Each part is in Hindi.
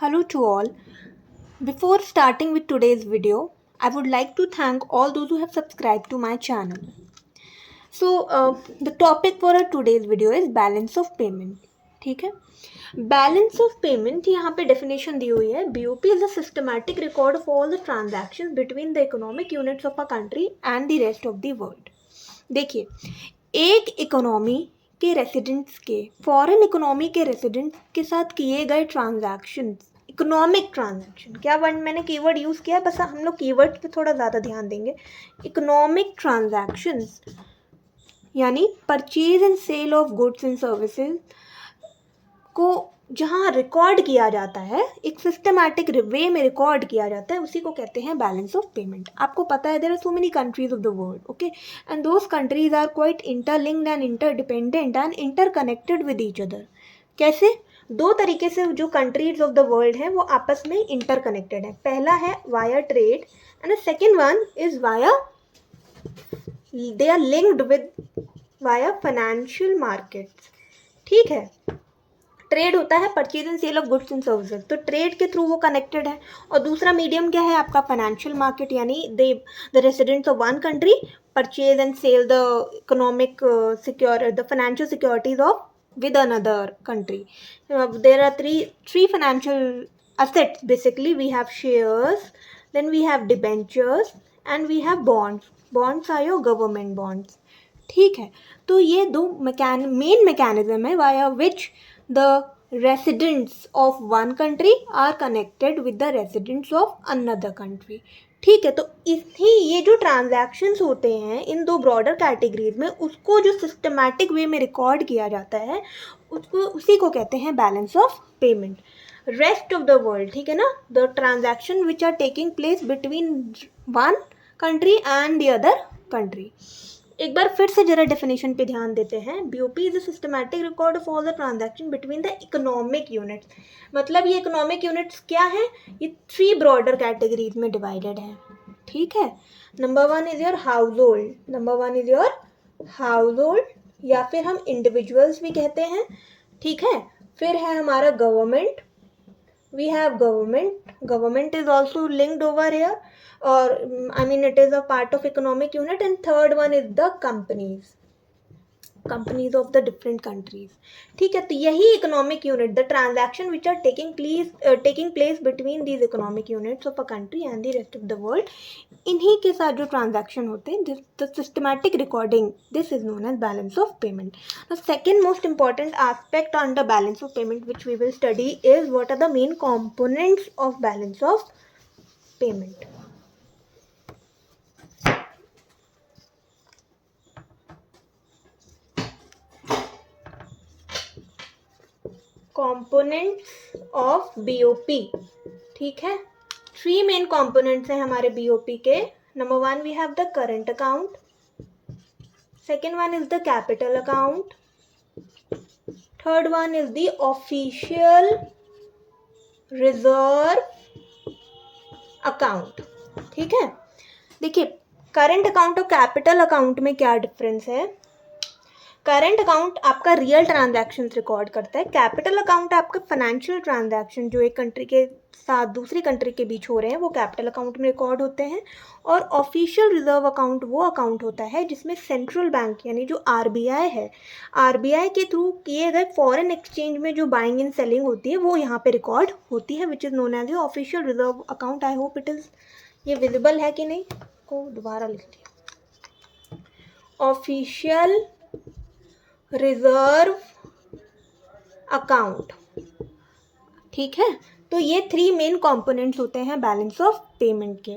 Hello to all. Before starting with today's video, I would like to thank all those who have subscribed to my channel. The topic for our today's video is balance of payment. ठीक है, बैलेंस ऑफ पेमेंट यहाँ पे डेफिनेशन दी हुई है. BOP is a systematic record of all the transactions between the economic units of a country and the rest of the world. देखिए, एक इकोनॉमी के रेसिडेंट्स के फॉरेन इकोनॉमी के रेसिडेंट्स के साथ किए गए ट्रांजैक्शन, इकोनॉमिक ट्रांजैक्शन, क्या वर्ड मैंने कीवर्ड यूज़ किया, बस हम लोग कीवर्ड पे थोड़ा ज़्यादा ध्यान देंगे. इकोनॉमिक ट्रांजैक्शंस यानी purchase and sale of goods and services को जहाँ रिकॉर्ड किया जाता है, एक सिस्टमैटिक वे में रिकॉर्ड किया जाता है, उसी को कहते हैं बैलेंस ऑफ पेमेंट. आपको पता है there are so many countries of the world, okay, and those countries are quite interlinked and interdependent and interconnected with each other. कैसे? दो तरीके से जो कंट्रीज ऑफ द वर्ल्ड हैं वो आपस में इंटरकनेक्टेड है. पहला है via trade and the second one is via, they are linked with via financial markets. ठीक है, ट्रेड होता है purchase and sale of goods and services, तो ट्रेड के थ्रू वो कनेक्टेड है. और दूसरा मीडियम क्या है आपका? फाइनेंशियल मार्केट, यानी the residents of one country purchase and sale the economic the financial securities of with another country. There are three financial assets basically. We have shares, then we have debentures and we have bonds. Bonds are your government bonds. ठीक है, तो ये दो मेन मैकेनिज्म है via which the residents of one country are connected with the residents of another country. ठीक है, तो इसी ये जो ट्रांजैक्शंस होते हैं इन दो ब्रॉडर कैटेगरीज में, उसको जो सिस्टमैटिक वे में रिकॉर्ड किया जाता है उसको उसी को कहते हैं balance of payment. Rest of the world, ठीक है ना, the transaction which are taking place between one country and the other country. एक बार फिर से जरा डेफिनेशन पे ध्यान देते हैं. BOP is a systematic record of all the transaction between the economic units. मतलब ये इकोनॉमिक यूनिट्स क्या है? ये थ्री ब्रॉडर कैटेगरीज में डिवाइडेड है. ठीक है, number one is your house hold, number one is your house hold, या फिर हम इंडिविजुअल्स भी कहते हैं. ठीक है, फिर है हमारा government, we have government is also linked over here, or I mean it is a part of economic unit. And third one is the companies of the different countries. ठीक है, तो यही economic unit, the transaction which are taking place between these economic units of a country and the rest of the world, इन्हीं के साथ जो ट्रांजैक्शन होते हैं, the systematic recording, this is known as balance of payment. The second most important aspect on the balance of payment which we will study is what are the main components of balance of payment. Components of BOP. ठीक है, थ्री मेन कंपोनेंट्स हैं हमारे BOP के. Number one we have the current account, second one is the capital account, third one is the official reserve account. ठीक है, देखिए करंट अकाउंट और कैपिटल अकाउंट में क्या डिफरेंस है. करंट अकाउंट आपका रियल ट्रांजैक्शंस रिकॉर्ड करता है. कैपिटल अकाउंट आपका फाइनेंशियल ट्रांजैक्शन जो एक कंट्री के साथ दूसरी कंट्री के बीच हो रहे हैं वो कैपिटल अकाउंट में रिकॉर्ड होते हैं. और ऑफिशियल रिजर्व अकाउंट वो अकाउंट होता है जिसमें सेंट्रल बैंक यानी जो RBI है, RBI के थ्रू किए गए फॉरेन एक्सचेंज में जो बाइंग एंड सेलिंग होती है वो यहाँ पे रिकॉर्ड होती है, which is known as official reserve account. I hope it is, ये विजिबल है कि नहीं, को दोबारा लिख दिया. Official reserve account. ठीक है, तो ये थ्री मेन कंपोनेंट्स होते हैं बैलेंस ऑफ पेमेंट के.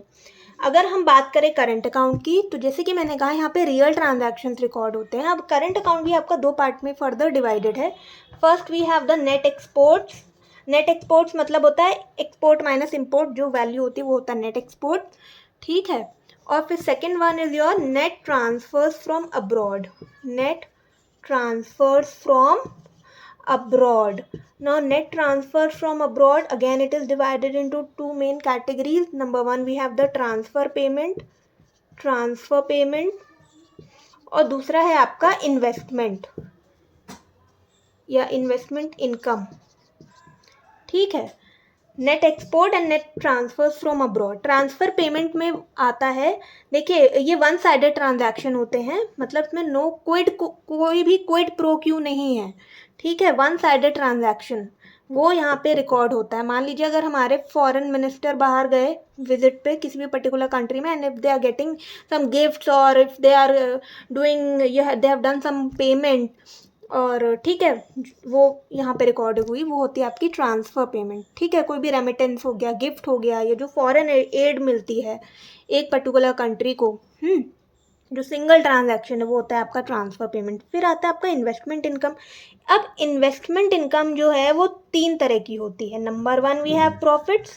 अगर हम बात करें करंट अकाउंट की, तो जैसे कि मैंने कहा यहाँ पे रियल ट्रांजैक्शंस रिकॉर्ड होते हैं. अब करंट अकाउंट भी आपका दो पार्ट में फर्दर डिवाइडेड है. First we have the net exports. Net exports मतलब होता है एक्सपोर्ट माइनस इम्पोर्ट, जो वैल्यू होती है वो होता है नेट एक्सपोर्ट. ठीक है, और फिर second one is your net transfers from abroad. Net transfers from abroad. Now net transfers from abroad, again it is divided into two main categories. Number one we have the transfer payment और दूसरा है आपका इन्वेस्टमेंट या इन्वेस्टमेंट इनकम. ठीक है, net export and net transfers from abroad. Transfer payment में आता है, देखिए ये वन साइडेड ट्रांजैक्शन होते हैं, मतलब इसमें नो क्विड, कोई भी क्विड प्रो क्यू नहीं है, ठीक है, वन साइडेड ट्रांजैक्शन वो यहाँ पे रिकॉर्ड होता है। मान लीजिए अगर हमारे फॉरेन मिनिस्टर बाहर गए विजिट पे किसी भी पर्टिकुलर कंट्री में, and if they are getting some gifts और if they are doing, they have done some payment, और ठीक है वो यहाँ पे रिकॉर्ड हुई, वो होती है आपकी ट्रांसफ़र पेमेंट, ठीक है। कोई भी रेमिटेंस हो गया, गिफ्ट हो गया, या जो फॉरेन एड मिलती है एक पर्टिकुलर कंट्री को, जो सिंगल ट्रांजैक्शन है वो होता है आपका ट्रांसफ़र पेमेंट। फिर आता है आपका इन्वेस्टमेंट इनकम। अब इन्वेस्टमेंट इनकम जो है वो 3 तरह की होती है। Number 1 we have profits,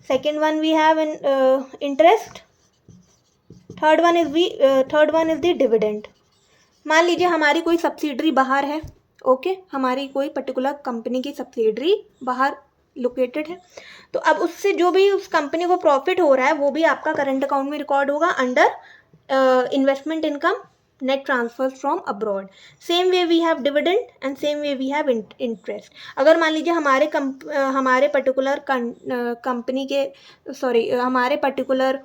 second one we have interest, third one is the dividend. मान लीजिए हमारी कोई सब्सिडरी बाहर है, ओके, हमारी कोई पर्टिकुलर कंपनी की सब्सिडरी बाहर लोकेटेड है, तो अब उससे जो भी उस कंपनी को प्रॉफिट हो रहा है वो भी आपका करंट अकाउंट में रिकॉर्ड होगा under investment income, net transfers from abroad. Same way we have dividend and same way we have interest. अगर मान लीजिए हमारे पर्टिकुलर कंपनी के हमारे पर्टिकुलर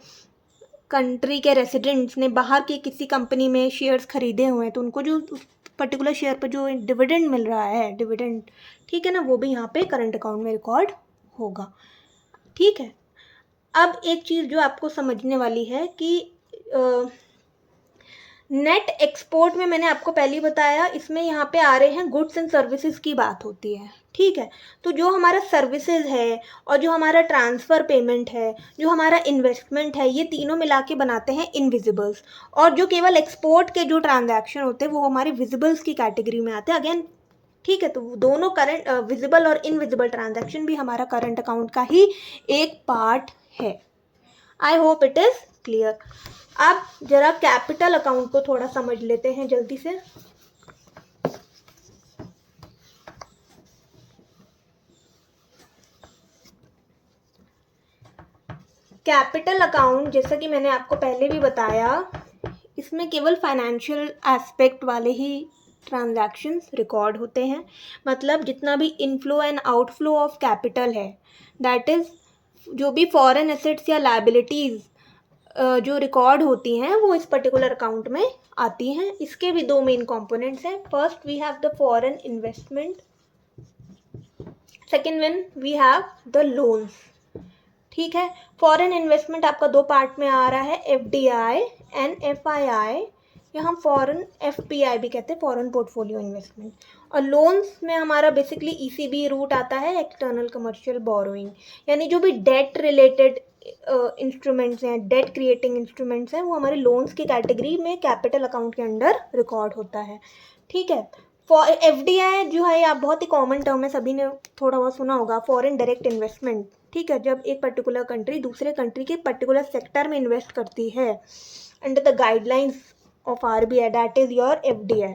कंट्री के रेसिडेंट्स ने बाहर की किसी कंपनी में शेयर्स खरीदे हुए हैं, तो उनको जो उस पर्टिकुलर शेयर पर जो डिविडेंड मिल रहा है, डिविडेंड, ठीक है ना, वो भी यहाँ पे करंट अकाउंट में रिकॉर्ड होगा, ठीक है। अब एक चीज़ जो आपको समझने वाली है कि नेट एक्सपोर्ट में मैंने आपको पहले ही बताया, इसमें यहाँ पे आ रहे हैं गुड्स एंड सर्विसेज की बात होती है, ठीक है। तो जो हमारा सर्विसेज है और जो हमारा ट्रांसफ़र पेमेंट है, जो हमारा इन्वेस्टमेंट है, ये तीनों मिला के बनाते हैं इनविजिबल्स, और जो केवल एक्सपोर्ट के जो ट्रांजैक्शन होते हैं वो हमारे विजिबल्स की कैटेगरी में आते हैं अगेन, ठीक है। तो दोनों करंट विजिबल और इनविजिबल ट्रांजैक्शन भी हमारा करंट अकाउंट का ही एक पार्ट है। आई होप इट इज़ क्लियर। अब जरा कैपिटल अकाउंट को थोड़ा समझ लेते हैं जल्दी से। कैपिटल अकाउंट, जैसा कि मैंने आपको पहले भी बताया, इसमें केवल फाइनेंशियल एस्पेक्ट वाले ही ट्रांजैक्शंस रिकॉर्ड होते हैं, मतलब जितना भी inflow and outflow of capital है, दैट इज़ जो भी फॉरेन एसेट्स या लायबिलिटीज़ जो रिकॉर्ड होती हैं वो इस पर्टिकुलर अकाउंट में आती हैं। इसके भी 2 मेन कंपोनेंट्स हैं। First we have the foreign investment, second one we have the loans, ठीक है। फॉरेन इन्वेस्टमेंट आपका 2 पार्ट में आ रहा है, FDI एंड FII, या हम फॉरेन FPI भी कहते हैं, फॉरेन पोर्टफोलियो इन्वेस्टमेंट। और लोन्स में हमारा बेसिकली ECB रूट आता है, एक्सटर्नल कमर्शियल बोरोइंग, यानी जो भी डेट रिलेटेड इंस्ट्रूमेंट्स हैं, डेट क्रिएटिंग इंस्ट्रूमेंट्स हैं, वो हमारे लोन्स की कैटेगरी में कैपिटल अकाउंट के अंडर रिकॉर्ड होता है, ठीक है। FDI जो है आप बहुत ही कॉमन टर्म है, सभी ने थोड़ा बहुत सुना होगा, फॉरेन डायरेक्ट इन्वेस्टमेंट, ठीक है। जब एक पर्टिकुलर कंट्री दूसरे कंट्री के पर्टिकुलर सेक्टर में इन्वेस्ट करती है under the guidelines of RBI, that is your FDI,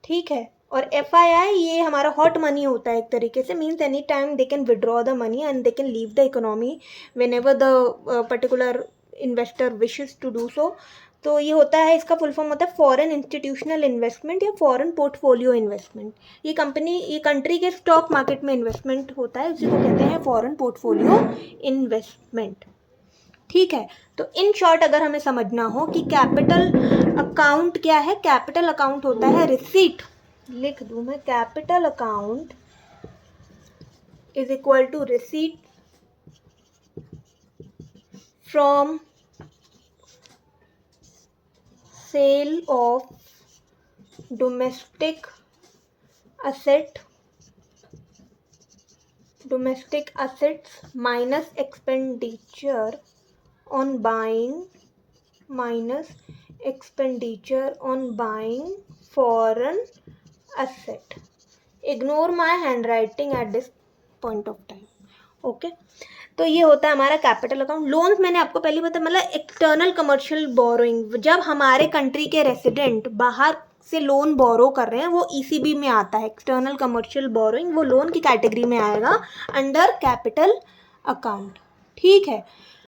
ठीक है। और FII ये हमारा हॉट मनी होता है एक तरीके से, means any time they can withdraw the money and they can leave the economy whenever the particular investor wishes to do so. तो ये होता है, इसका फुल फॉर्म होता है फॉरेन इंस्टीट्यूशनल इन्वेस्टमेंट या फॉरेन पोर्टफोलियो इन्वेस्टमेंट। ये कंट्री के स्टॉक मार्केट में इन्वेस्टमेंट होता है, उसी को कहते हैं फॉरेन पोर्टफोलियो इन्वेस्टमेंट, ठीक है। तो इन शॉर्ट अगर हमें समझना हो कि कैपिटल अकाउंट क्या है, कैपिटल अकाउंट होता है रिसीट, लिख दूं मैं, capital account is equal to receipt from sale of domestic assets minus expenditure on buying foreign asset. Ignore my handwriting at this point of time, okay? तो ये होता है हमारा कैपिटल अकाउंट। लोन्स मैंने आपको पहले बताया, मतलब एक्सटर्नल कमर्शियल बोरोइंग, जब हमारे कंट्री के रेसिडेंट बाहर से लोन बोरो कर रहे हैं वो ECB में आता है, एक्सटर्नल कमर्शियल बोरोइंग, वो लोन की कैटेगरी में आएगा अंडर कैपिटल अकाउंट, ठीक है।